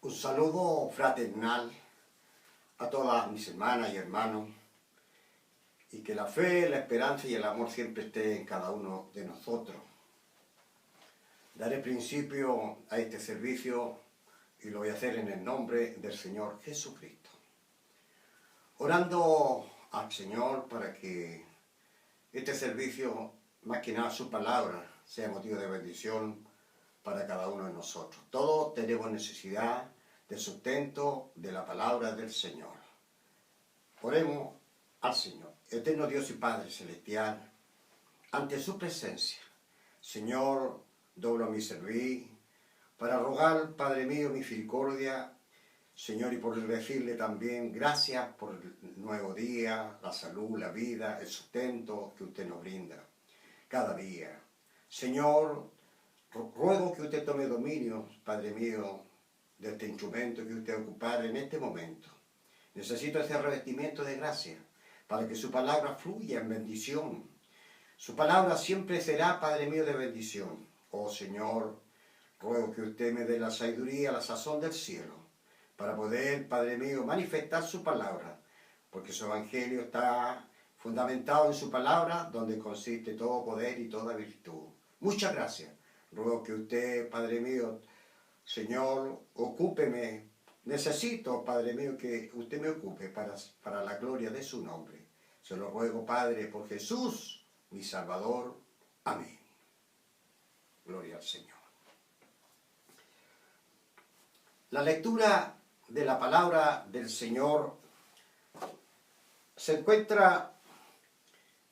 Un saludo fraternal a todas mis hermanas y hermanos, y que la fe, la esperanza y el amor siempre esté en cada uno de nosotros. Daré principio a este servicio y lo voy a hacer en el nombre del Señor Jesucristo, orando al Señor para que este servicio, más que nada su palabra, sea motivo de bendición para cada uno de nosotros. Todos tenemos necesidad de sustento de la palabra del Señor. Oremos al Señor. Eterno Dios y Padre Celestial, ante su presencia, Señor, doblo mi cerviz para rogar, Padre mío, misericordia, Señor, y por decirle también gracias por el nuevo día, la salud, la vida, el sustento que usted nos brinda cada día. Señor, ruego que usted tome dominio, Padre mío, de este instrumento que usted ocupara en este momento. Necesito ese revestimiento de gracia para que su palabra fluya en bendición. Su palabra siempre será, Padre mío, de bendición. Oh Señor, ruego que usted me dé la sabiduría, la sazón del cielo, para poder, Padre mío, manifestar su palabra, porque su evangelio está fundamentado en su palabra, donde consiste todo poder y toda virtud. Muchas gracias. Ruego que usted, Padre mío, Señor, ocúpeme. Necesito, Padre mío, que usted me ocupe para la gloria de su nombre. Se lo ruego, Padre, por Jesús, mi Salvador. Amén. Gloria al Señor. La lectura de la palabra del Señor se encuentra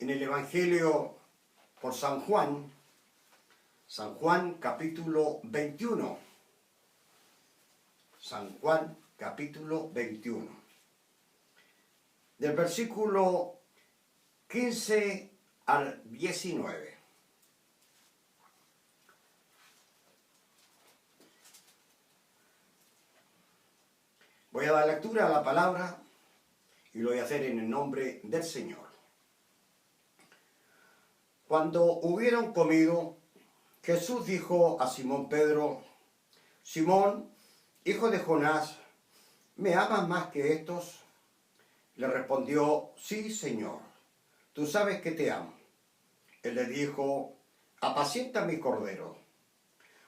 en el Evangelio por San Juan capítulo 21. San Juan capítulo 21. Del versículo 15 al 19. Voy a dar lectura a la palabra y lo voy a hacer en el nombre del Señor. Cuando hubieron comido, Jesús dijo a Simón Pedro: Simón, hijo de Jonás, ¿me amas más que estos? Le respondió: sí, Señor, tú sabes que te amo. Él le dijo: apacienta mi cordero.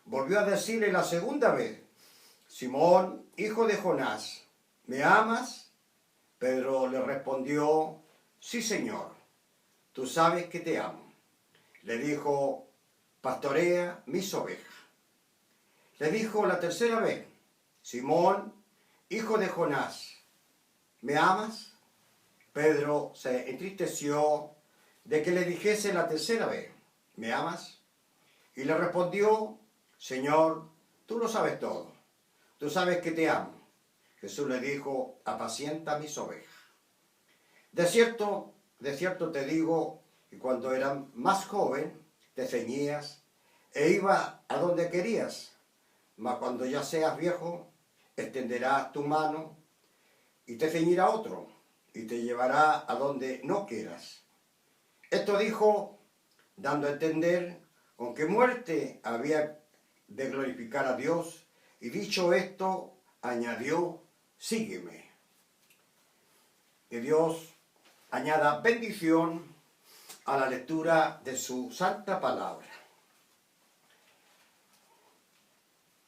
Volvió a decirle la segunda vez: Simón, hijo de Jonás, ¿me amas? Pedro le respondió: sí, Señor, tú sabes que te amo. Le dijo: pastorea mis ovejas. Le dijo la tercera vez: Simón, hijo de Jonás, ¿me amas? Pedro se entristeció de que le dijese la tercera vez: ¿me amas? Y le respondió: Señor, tú lo sabes todo. Tú sabes que te amo. Jesús le dijo: apacienta mis ovejas. De cierto te digo que cuando eras más joven te ceñías e ibas a donde querías, mas cuando ya seas viejo extenderás tu mano y te ceñirá otro y te llevará a donde no quieras. Esto dijo, dando a entender con qué muerte había de glorificar a Dios, y dicho esto, añadió: sígueme. Que Dios añada bendición a la lectura de su santa palabra.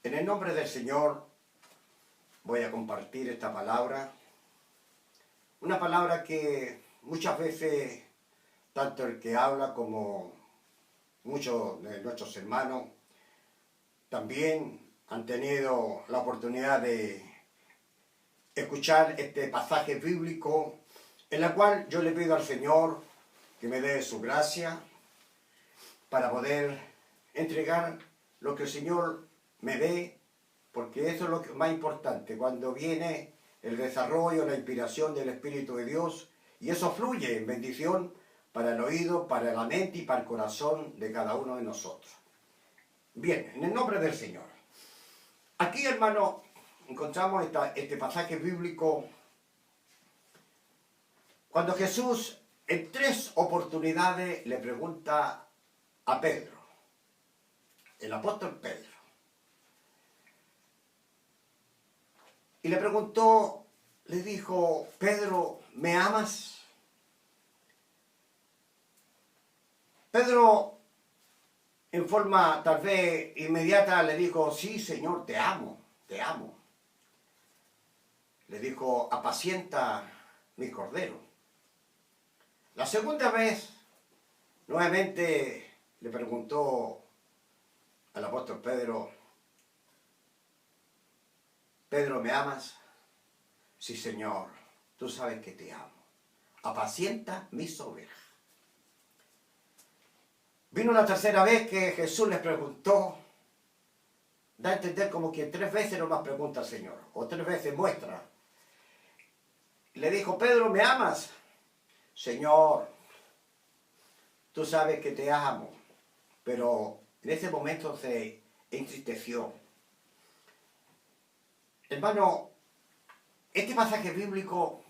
En el nombre del Señor voy a compartir esta palabra, una palabra que muchas veces tanto el que habla como muchos de nuestros hermanos también han tenido la oportunidad de escuchar este pasaje bíblico, en la cual yo le pido al Señor que me dé su gracia para poder entregar lo que el Señor me dé, porque eso es lo más importante, cuando viene el desarrollo, la inspiración del Espíritu de Dios, y eso fluye en bendición para el oído, para la mente y para el corazón de cada uno de nosotros. Bien, en el nombre del Señor. Aquí, hermano, encontramos este pasaje bíblico cuando Jesús en 3 oportunidades le pregunta a Pedro, el apóstol Pedro: y le preguntó, le dijo, Pedro, ¿me amas? Pedro, en forma tal vez inmediata, le dijo, sí, Señor, te amo, te amo. Le dijo, apacienta mi cordero. La segunda vez, nuevamente le preguntó al apóstol Pedro, Pedro, ¿me amas? Sí, Señor, tú sabes que te amo. Apacienta mis ovejas. Vino la tercera vez que Jesús les preguntó, da a entender como que 3 veces nomás pregunta al Señor, o 3 veces muestra. Le dijo, Pedro, ¿me amas? Señor, tú sabes que te amo. Pero en ese momento se entristeció. Hermano, este pasaje bíblico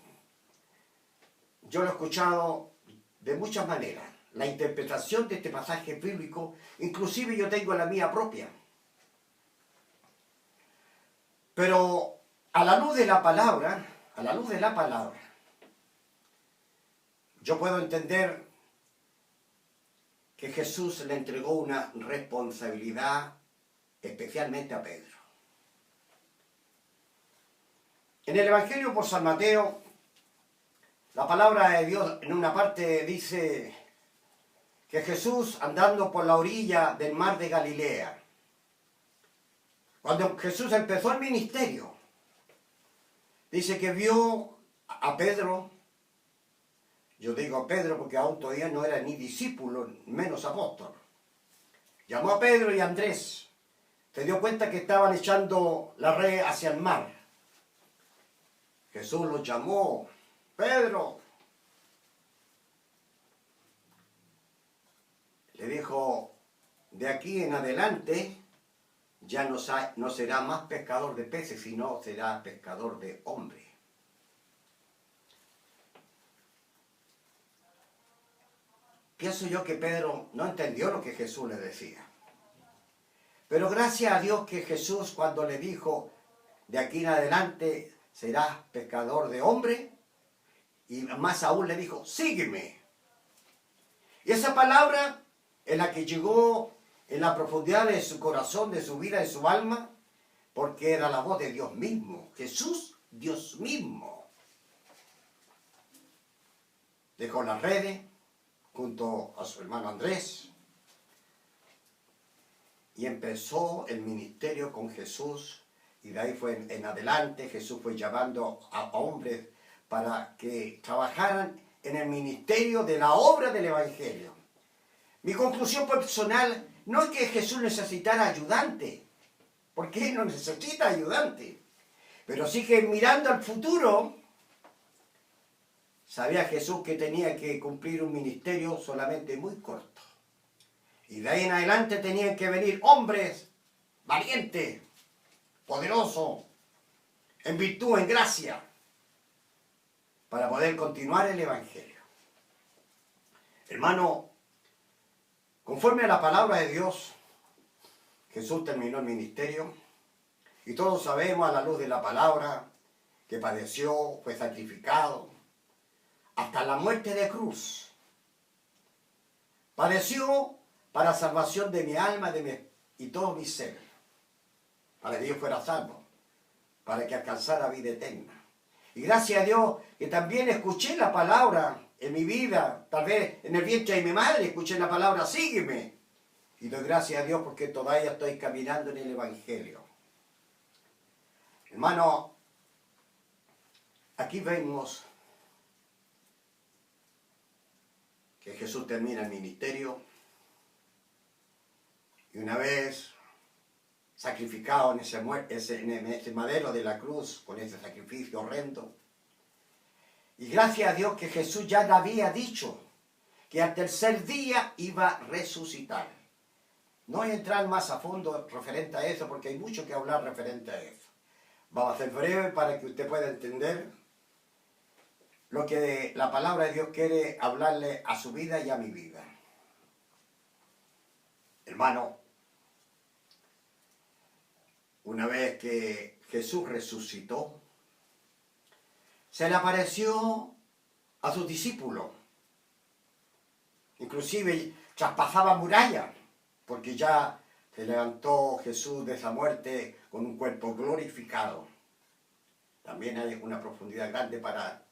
yo lo he escuchado de muchas maneras. La interpretación de este pasaje bíblico, inclusive yo tengo la mía propia. Pero a la luz de la palabra, yo puedo entender que Jesús le entregó una responsabilidad especialmente a Pedro. En el Evangelio por San Mateo, la palabra de Dios en una parte dice que Jesús andando por la orilla del mar de Galilea, cuando Jesús empezó el ministerio, dice que vio a Pedro, yo digo Pedro porque aún todavía no era ni discípulo, menos apóstol. Llamó a Pedro y a Andrés, se dio cuenta que estaban echando la red hacia el mar. Jesús los llamó, Pedro. Le dijo, de aquí en adelante ya no será más pescador de peces, sino será pescador de hombres. Pienso yo que Pedro no entendió lo que Jesús le decía. Pero gracias a Dios que Jesús cuando le dijo, de aquí en adelante serás pescador de hombres, y más aún le dijo, sígueme. Y esa palabra en la que llegó en la profundidad de su corazón, de su vida, de su alma, porque era la voz de Dios mismo, Jesús, Dios mismo. Dejó las redes junto a su hermano Andrés y empezó el ministerio con Jesús, y de ahí fue en adelante Jesús fue llamando a hombres para que trabajaran en el ministerio de la obra del Evangelio. Mi conclusión personal no es que Jesús necesitara ayudante, porque Él no necesita ayudante, pero sí que mirando al futuro, sabía Jesús que tenía que cumplir un ministerio solamente muy corto. Y de ahí en adelante tenían que venir hombres valientes, poderosos, en virtud, en gracia, para poder continuar el Evangelio. Hermano, conforme a la palabra de Dios, Jesús terminó el ministerio y todos sabemos a la luz de la palabra que padeció, fue sacrificado, hasta la muerte de cruz. Padeció para salvación de mi alma y todo mi ser, para que yo fuera salvo, para que alcanzara vida eterna. Y gracias a Dios que también escuché la palabra en mi vida, tal vez en el vientre de mi madre escuché la palabra, sígueme. Y doy gracias a Dios porque todavía estoy caminando en el Evangelio. Hermano, aquí vemos que Jesús termina el ministerio y una vez sacrificado en ese madero de la cruz, con ese sacrificio horrendo, y gracias a Dios que Jesús ya le había dicho que al tercer día iba a resucitar. No voy a entrar más a fondo referente a eso porque hay mucho que hablar referente a eso. Vamos a ser breve para que usted pueda entender lo que la palabra de Dios quiere hablarle a su vida y a mi vida. Hermano, una vez que Jesús resucitó, se le apareció a sus discípulos. Inclusive traspasaba murallas, porque ya se levantó Jesús de esa muerte con un cuerpo glorificado. También hay una profundidad grande para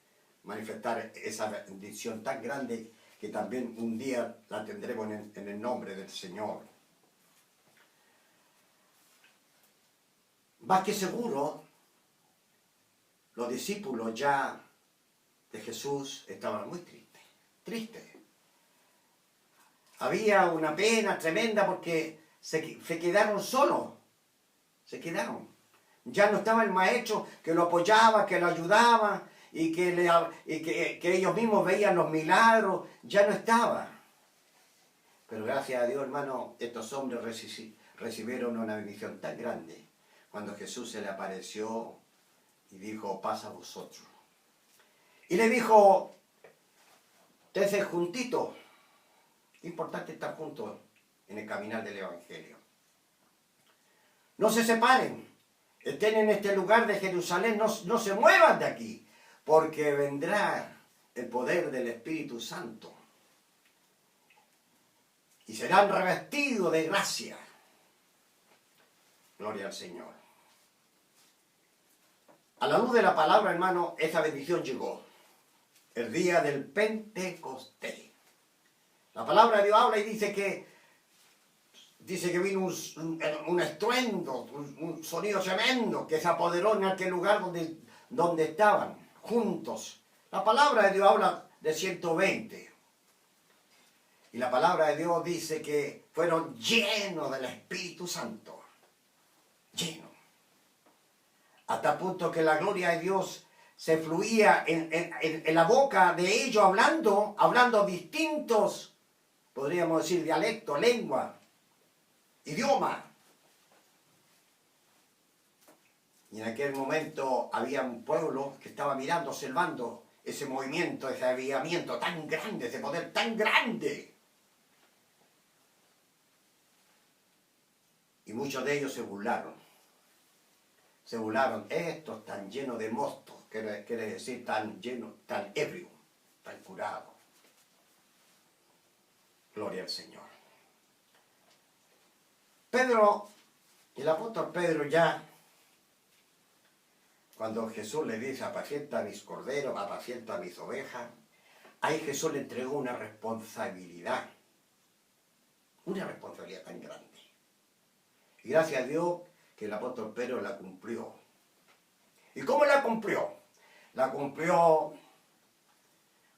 manifestar esa bendición tan grande que también un día la tendremos en el nombre del Señor. Más que seguro, los discípulos ya de Jesús estaban muy tristes. Había una pena tremenda porque se quedaron solos, se quedaron. Ya no estaba el maestro que lo apoyaba, que lo ayudaba y que ellos mismos veían los milagros, ya no estaba. Pero gracias a Dios, hermano, estos hombres recibieron una bendición tan grande cuando Jesús se le apareció y dijo, paz a vosotros. Y le dijo, esténse juntitos. Importante estar juntos en el caminar del Evangelio. No se separen. Estén en este lugar de Jerusalén, no se muevan de aquí, porque vendrá el poder del Espíritu Santo. Y serán revestidos de gracia. Gloria al Señor. A la luz de la palabra, hermano, esa bendición llegó. El día del Pentecostés. La palabra de Dios habla y dice que vino un estruendo, un sonido tremendo que se apoderó en aquel lugar donde estaban, juntos. La palabra de Dios habla de 120. Y la palabra de Dios dice que fueron llenos del Espíritu Santo. Llenos. Hasta el punto que la gloria de Dios se fluía en la boca de ellos hablando distintos, podríamos decir, dialecto, lengua, idioma. Y en aquel momento había un pueblo que estaba mirando, observando ese movimiento, ese avivamiento tan grande, ese poder tan grande. Y muchos de ellos se burlaron. Se burlaron, estos tan llenos de mosto, quiere decir tan lleno, tan ebrio, tan curado. Gloria al Señor. Pedro, el apóstol Pedro ya, cuando Jesús le dice, apacienta a mis corderos, apacienta a mis ovejas, ahí Jesús le entregó una responsabilidad tan grande. Y gracias a Dios que el apóstol Pedro la cumplió. ¿Y cómo la cumplió? La cumplió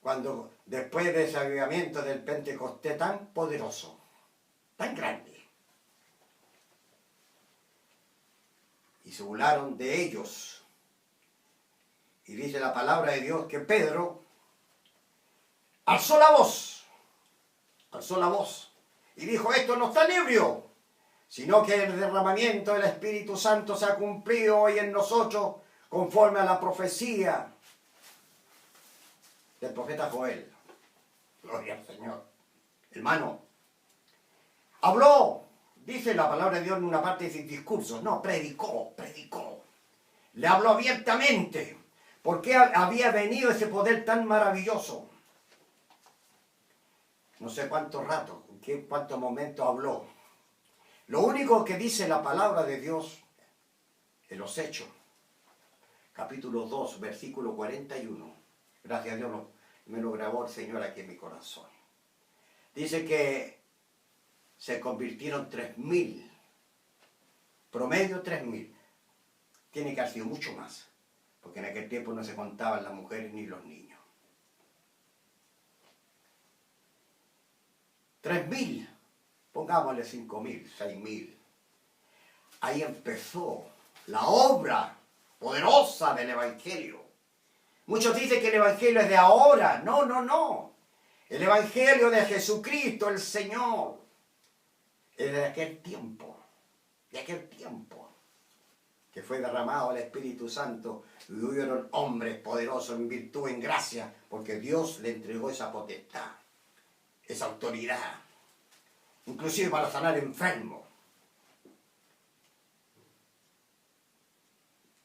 cuando después de ese avivamiento del Pentecostés tan poderoso, tan grande, y se burlaron de ellos. Y dice la palabra de Dios que Pedro alzó la voz, y dijo, esto no está ebrio, sino que el derramamiento del Espíritu Santo se ha cumplido hoy en nosotros conforme a la profecía del profeta Joel. Gloria al Señor. Hermano, habló, dice la palabra de Dios en una parte de sus discursos, no, predicó. Le habló abiertamente. ¿Por qué había venido ese poder tan maravilloso? No sé cuánto rato, cuántos momentos habló. Lo único que dice la palabra de Dios en los Hechos, capítulo 2, versículo 41. Gracias a Dios me lo grabó el Señor aquí en mi corazón. Dice que se convirtieron 3.000. Promedio 3.000. Tiene que haber sido mucho más, porque en aquel tiempo no se contaban las mujeres ni los niños. 3.000. Pongámosle 5.000, 6.000. Ahí empezó la obra poderosa del Evangelio. Muchos dicen que el Evangelio es de ahora. No. El Evangelio de Jesucristo, el Señor, es de aquel tiempo. Que fue derramado el Espíritu Santo y hubieron hombres poderosos en virtud, en gracia, porque Dios le entregó esa potestad, esa autoridad, inclusive para sanar enfermos.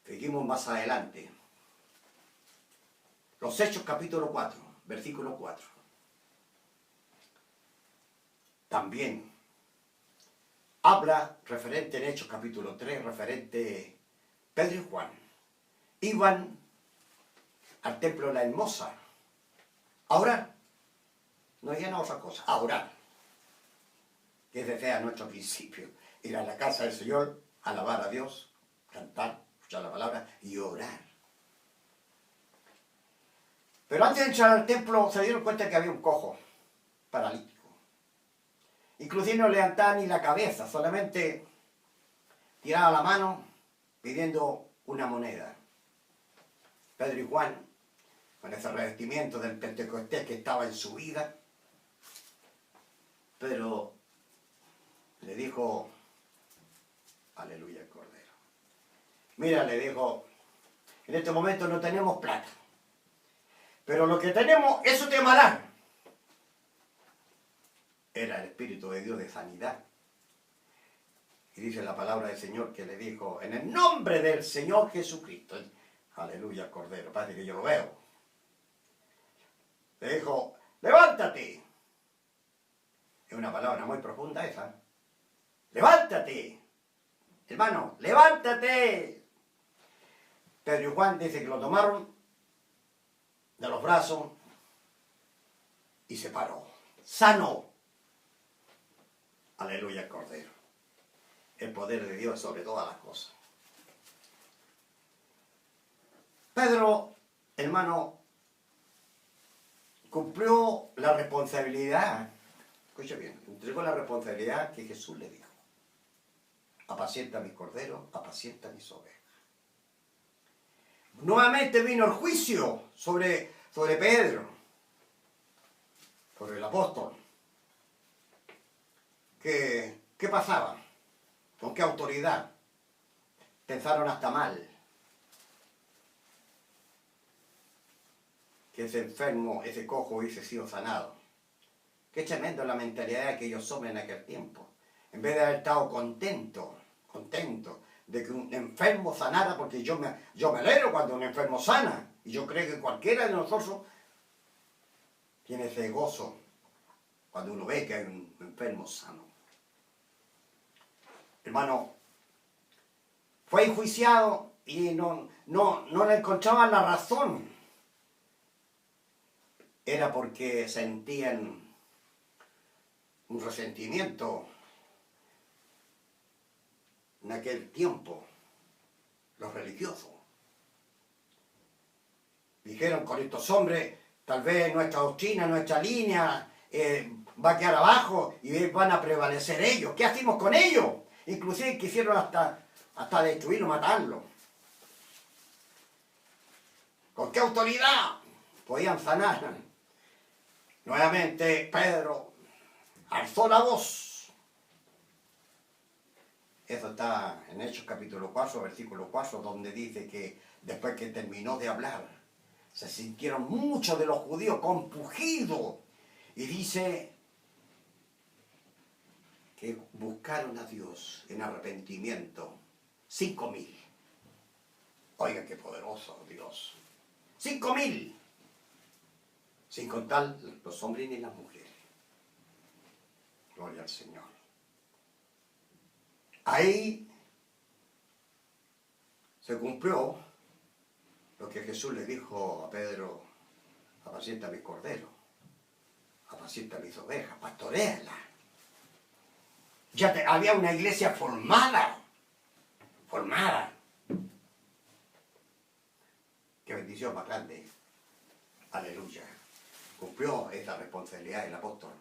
Seguimos más adelante. Los Hechos capítulo 4, versículo 4. También habla referente en Hechos capítulo 3, referente Pedro y Juan. Iban al templo de la Hermosa a orar. No había otra cosa, a orar. Que es desde a nuestro principio. Ir a la casa del Señor, alabar a Dios, cantar, escuchar la palabra y orar. Pero antes de entrar al templo se dieron cuenta que había un cojo paralítico. Inclusive no levantaba ni la cabeza, solamente tiraba la mano pidiendo una moneda. Pedro y Juan, con ese revestimiento del Pentecostés que estaba en su vida, Pedro le dijo, aleluya el Cordero. Mira, le dijo, en este momento no tenemos plata, pero lo que tenemos, eso te amará. Era el Espíritu de Dios de sanidad. Y dice la palabra del Señor que le dijo, en el nombre del Señor Jesucristo, aleluya Cordero, parece que yo lo veo. Le dijo, levántate. Es una palabra muy profunda esa. Levántate. Hermano, levántate. Pedro y Juan dice que lo tomaron de los brazos y se paró. Sano. Aleluya, Cordero. El poder de Dios sobre todas las cosas. Pedro, hermano, cumplió la responsabilidad. Escucha bien, entregó la responsabilidad que Jesús le dijo. Apacienta mis corderos, apacienta mis ovejas. Nuevamente vino el juicio sobre Pedro, sobre el apóstol. ¿Qué pasaba? ¿Con qué autoridad? Pensaron hasta mal. Que ese enfermo, ese cojo hubiese sido sanado. Qué tremendo la mentalidad que ellos son en aquel tiempo. En vez de haber estado contento de que un enfermo sanara, porque yo me alegro cuando un enfermo sana. Y yo creo que cualquiera de nosotros tiene ese gozo cuando uno ve que hay un enfermo sano. Hermano, fue enjuiciado y no le encontraban la razón. Era porque sentían un resentimiento en aquel tiempo, los religiosos. Dijeron, con estos hombres, tal vez nuestra doctrina, nuestra línea va a quedar abajo y van a prevalecer ellos. ¿Qué hacemos con ellos? Inclusive quisieron hasta destruirlo, matarlo. ¿Con qué autoridad podían sanar? Nuevamente Pedro alzó la voz. Eso está en Hechos capítulo 4, versículo 4, donde dice que después que terminó de hablar, se sintieron muchos de los judíos compungidos. Y dice que buscaron a Dios en arrepentimiento. 5.000. Oiga, qué poderoso Dios. 5.000. Sin contar los hombres ni las mujeres. Gloria al Señor. Ahí se cumplió lo que Jesús le dijo a Pedro: apacienta mis corderos, apacienta mis ovejas, pastoréalas. Había una iglesia formada. Qué bendición más grande. Aleluya. Cumplió esa responsabilidad el apóstol.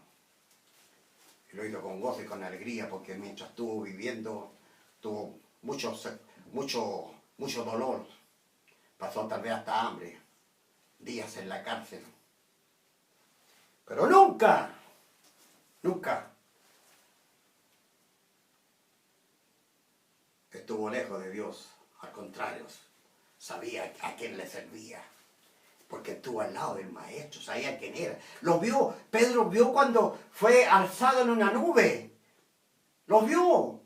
Y lo hizo con gozo y con alegría, porque mientras estuvo viviendo, tuvo mucho dolor. Pasó tal vez hasta hambre, días en la cárcel. Pero nunca estuvo lejos de Dios. Al contrario, sabía a quién le servía, porque estuvo al lado del maestro, sabía quién era. Lo vio, Pedro vio cuando fue alzado en una nube. Lo vio.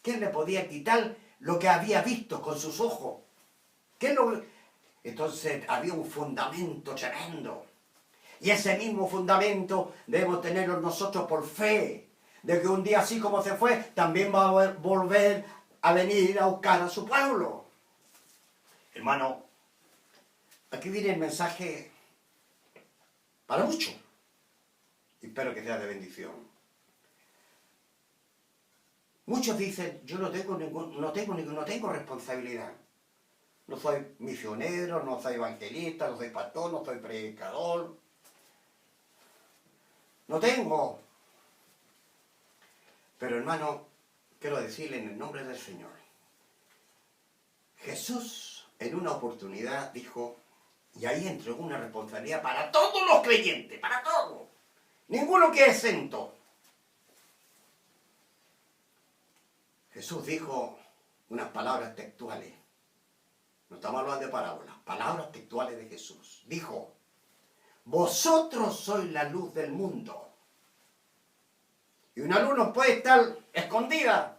¿Quién le podía quitar lo que había visto con sus ojos? Entonces había un fundamento tremendo. Y ese mismo fundamento debemos tenerlo nosotros por fe, de que un día así como se fue, también va a volver a venir a buscar a su pueblo. Hermano, aquí viene el mensaje para muchos. Y espero que sea de bendición. Muchos dicen, yo no tengo responsabilidad. No soy misionero, no soy evangelista, no soy pastor, no soy predicador. No tengo. Pero hermano, quiero decirle en el nombre del Señor. Jesús en una oportunidad dijo, y ahí entregó una responsabilidad para todos los creyentes, para todos. Ninguno que es exento. Jesús dijo unas palabras textuales. No estamos hablando de parábolas, palabras textuales de Jesús. Dijo, vosotros sois la luz del mundo. Y una luz no puede estar escondida.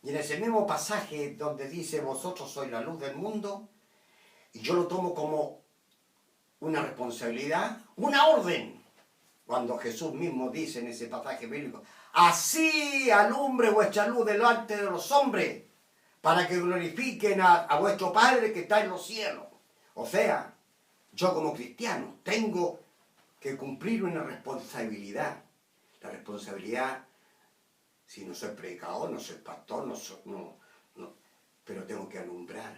Y en ese mismo pasaje donde dice, vosotros sois la luz del mundo, y yo lo tomo como una responsabilidad, una orden. Cuando Jesús mismo dice en ese pasaje bíblico, así alumbre vuestra luz delante de los hombres, para que glorifiquen a vuestro Padre que está en los cielos. O sea, yo como cristiano tengo que cumplir una responsabilidad. La responsabilidad, si no soy predicador, no soy pastor, pero tengo que alumbrar.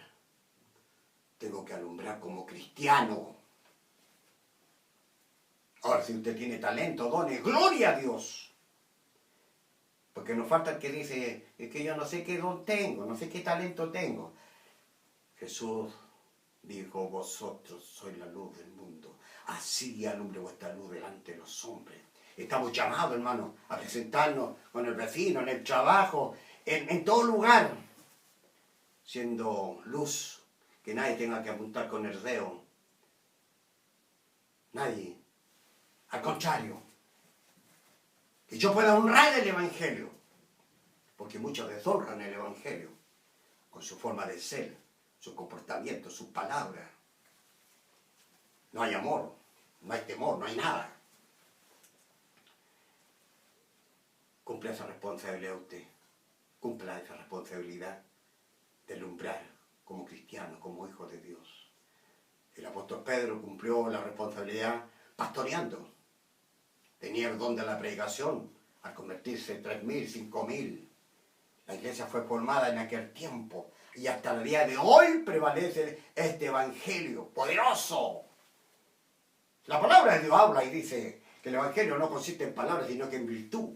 Tengo que alumbrar como cristiano. Ahora, si usted tiene talento, dones, gloria a Dios. Porque nos falta el que dice, es que yo no sé qué don tengo, no sé qué talento tengo. Jesús dijo, vosotros sois la luz del mundo. Así alumbre vuestra luz delante de los hombres. Estamos llamados, hermano, a presentarnos con el vecino, en el trabajo, en todo lugar, siendo luz, que nadie tenga que apuntar con el dedo. Nadie. Al contrario, que yo pueda honrar el Evangelio, porque muchos deshonran el Evangelio con su forma de ser, su comportamiento, sus palabras. No hay amor, no hay temor, no hay nada. Cumpla esa responsabilidad usted, cumpla esa responsabilidad de alumbrar como cristiano, como hijo de Dios. El apóstol Pedro cumplió la responsabilidad pastoreando. Tenía el don de la predicación al convertirse en 3.000, 5.000. La iglesia fue formada en aquel tiempo y hasta el día de hoy prevalece este evangelio poderoso. La palabra de Dios habla y dice que el evangelio no consiste en palabras sino que en virtud.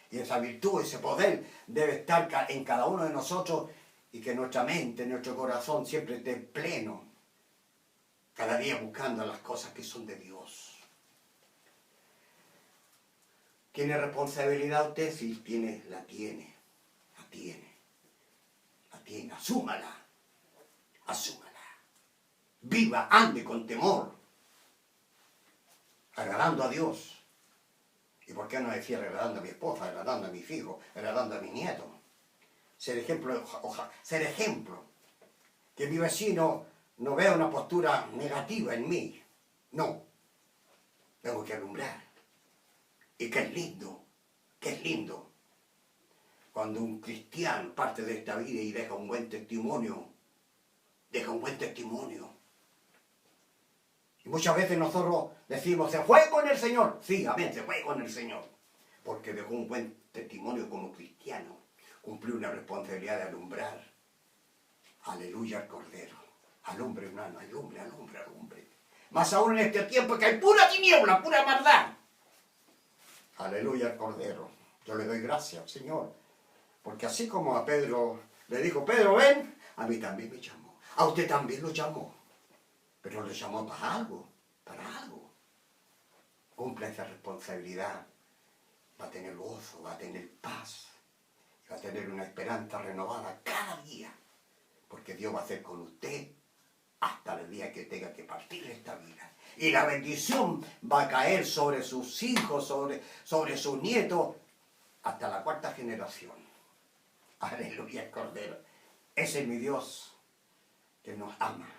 Y esa virtud, ese poder debe estar en cada uno de nosotros y que nuestra mente, nuestro corazón siempre esté pleno. Cada día buscando las cosas que son de Dios. ¿Tiene responsabilidad usted? Sí, la tiene. Asúmala. Viva, ande con temor. Agradando a Dios. ¿Y por qué no decir agradando a mi esposa, agradando a mis hijos, agradando a mis nietos? Ser ejemplo. Que mi vecino no vea una postura negativa en mí. No. Tengo que alumbrar. Y qué es lindo, cuando un cristiano parte de esta vida y deja un buen testimonio. Y muchas veces nosotros decimos, se fue con el Señor. Sí, amén, se fue con el Señor. Porque dejó un buen testimonio como cristiano. Cumplió una responsabilidad de alumbrar. Aleluya al Cordero. Alumbre, hermano, alumbre. Más aún en este tiempo que hay pura tiniebla, pura maldad. Aleluya al Cordero. Yo le doy gracias al Señor. Porque así como a Pedro le dijo, Pedro, ven, a mí también me llamó. A usted también lo llamó. Pero lo llamó para algo. Cumpla esa responsabilidad. Va a tener gozo, va a tener paz. Va a tener una esperanza renovada cada día. Porque Dios va a hacer con usted hasta el día que tenga que partir de esta vida. Y la bendición va a caer sobre sus hijos, sobre sus nietos, hasta la 4ª generación. Aleluya, Cordero. Ese es mi Dios. que nos ama.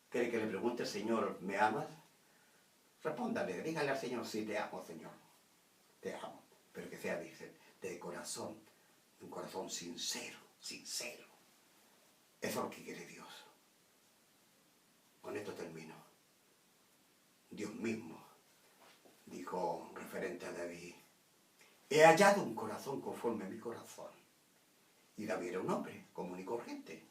¿Quiere que le pregunte, Señor, ¿me amas? Respóndale, dígale al Señor, sí, te amo, Señor. Te amo, pero que sea de corazón, un corazón sincero, sincero. Eso es lo que quiere Dios. Con esto termino. Dios mismo dijo referente a David: he hallado un corazón conforme a mi corazón. Y David era un hombre común y corriente.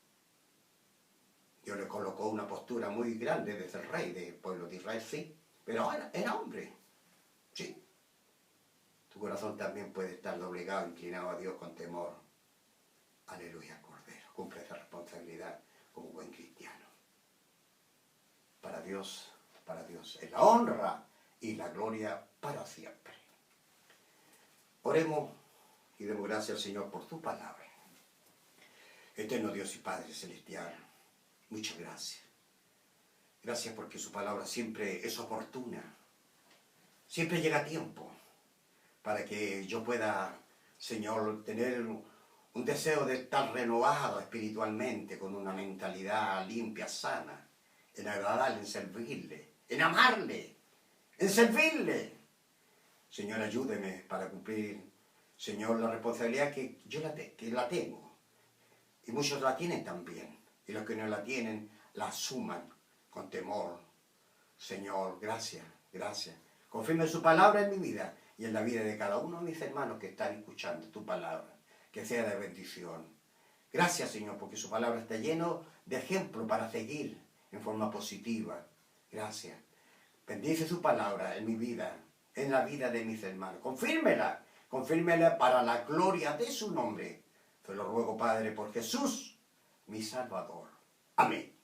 Dios le colocó una postura muy grande de ser rey del pueblo de Israel, sí, pero ahora era hombre, sí. Tu corazón también puede estar doblegado, inclinado a Dios con temor. Aleluya, Cordero. Cumple esa responsabilidad como buen cristiano. Para Dios es la honra y la gloria para siempre. Oremos y demos gracias al Señor por tu palabra. Eterno Dios y Padre Celestial, muchas gracias. Gracias porque su palabra siempre es oportuna. Siempre llega a tiempo para que yo pueda, Señor, tener un deseo de estar renovado espiritualmente, con una mentalidad limpia, sana, en agradarle, en servirle, en amarle, en servirle. Señor, ayúdeme para cumplir, Señor, la responsabilidad que yo la tengo. Y muchos la tienen también. Y los que no la tienen, la asuman con temor. Señor, gracias, gracias. Confirme su palabra en mi vida y en la vida de cada uno de mis hermanos que están escuchando tu palabra. Que sea de bendición. Gracias, Señor, porque su palabra está lleno de ejemplos para seguir en forma positiva. Gracias. Bendice su palabra en mi vida, en la vida de mis hermanos. Confírmela para la gloria de su nombre. Te lo ruego, Padre, por Jesús, mi Salvador. Amén.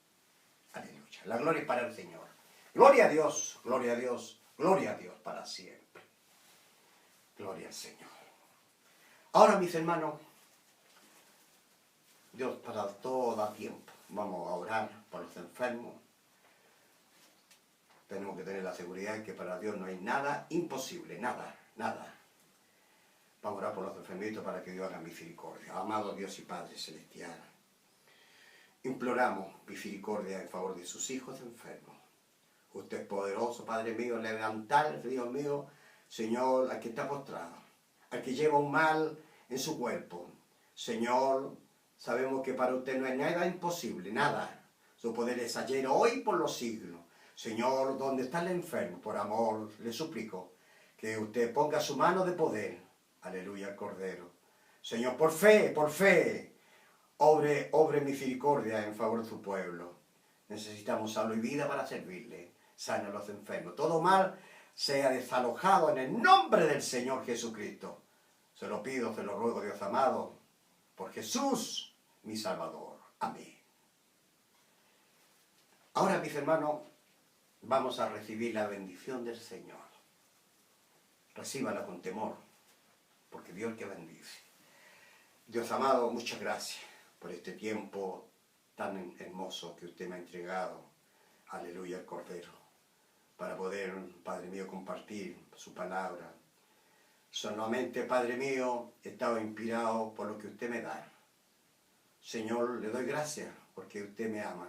Aleluya. La gloria es para el Señor. Gloria a Dios, gloria a Dios, gloria a Dios para siempre. Gloria al Señor. Ahora, mis hermanos, Dios para todo tiempo. Vamos a orar por los enfermos. Tenemos que tener la seguridad de que para Dios no hay nada imposible, nada, nada. Vamos a orar por los enfermitos para que Dios haga misericordia. Amado Dios y Padre Celestial, imploramos misericordia en favor de sus hijos enfermos. Usted es poderoso, Padre mío, levantar, Dios mío, Señor, al que está postrado, al que lleva un mal en su cuerpo. Señor, sabemos que para usted no hay nada imposible, nada. Su poder es ayer, hoy, por los siglos. Señor, donde está el enfermo, por amor, le suplico que usted ponga su mano de poder. Aleluya, al Cordero. Señor, por fe, obre misericordia en favor de su pueblo. Necesitamos salud y vida para servirle. Sana a los enfermos. Todo mal sea desalojado en el nombre del Señor Jesucristo. Se lo pido, se lo ruego, Dios amado, por Jesús, mi Salvador. Amén. Ahora, mis hermanos, vamos a recibir la bendición del Señor. Recíbala con temor, porque Dios es el que bendice. Dios amado, muchas gracias por este tiempo tan hermoso que usted me ha entregado. Aleluya, el Cordero, para poder, Padre mío, compartir su palabra. Solamente, Padre mío, he estado inspirado por lo que usted me da. Señor, le doy gracias porque usted me ama.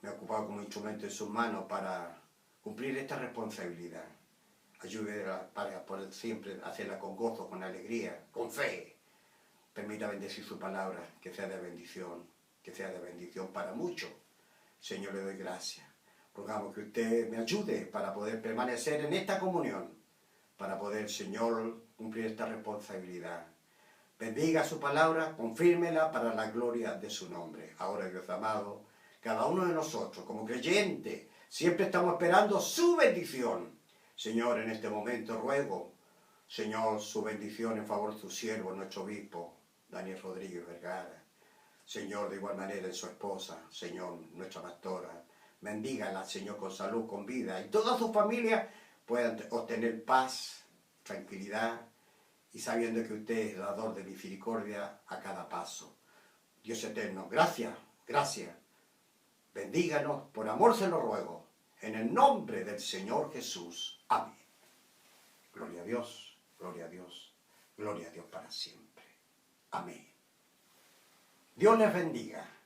Me ha ocupado como instrumento en sus manos para cumplir esta responsabilidad. Ayúdeme para poder siempre hacerla con gozo, con alegría, con fe. Permita bendecir su palabra, que sea de bendición para muchos. Señor, le doy gracias. Rogamos que usted me ayude para poder permanecer en esta comunión, para poder, Señor, cumplir esta responsabilidad. Bendiga su palabra, confírmela para la gloria de su nombre. Ahora, Dios amado, cada uno de nosotros, como creyente, siempre estamos esperando su bendición. Señor, en este momento ruego, Señor, su bendición en favor de su siervo, nuestro obispo, Daniel Rodríguez Vergara. Señor, de igual manera en su esposa, Señor, nuestra pastora. Bendígala, Señor, con salud, con vida. Y toda su familia puedan obtener paz, tranquilidad, y sabiendo que usted es dador de misericordia a cada paso. Dios eterno, gracias, gracias. Bendíganos, por amor se lo ruego, en el nombre del Señor Jesús. Amén. Gloria a Dios, gloria a Dios, gloria a Dios para siempre. Amén. Dios les bendiga.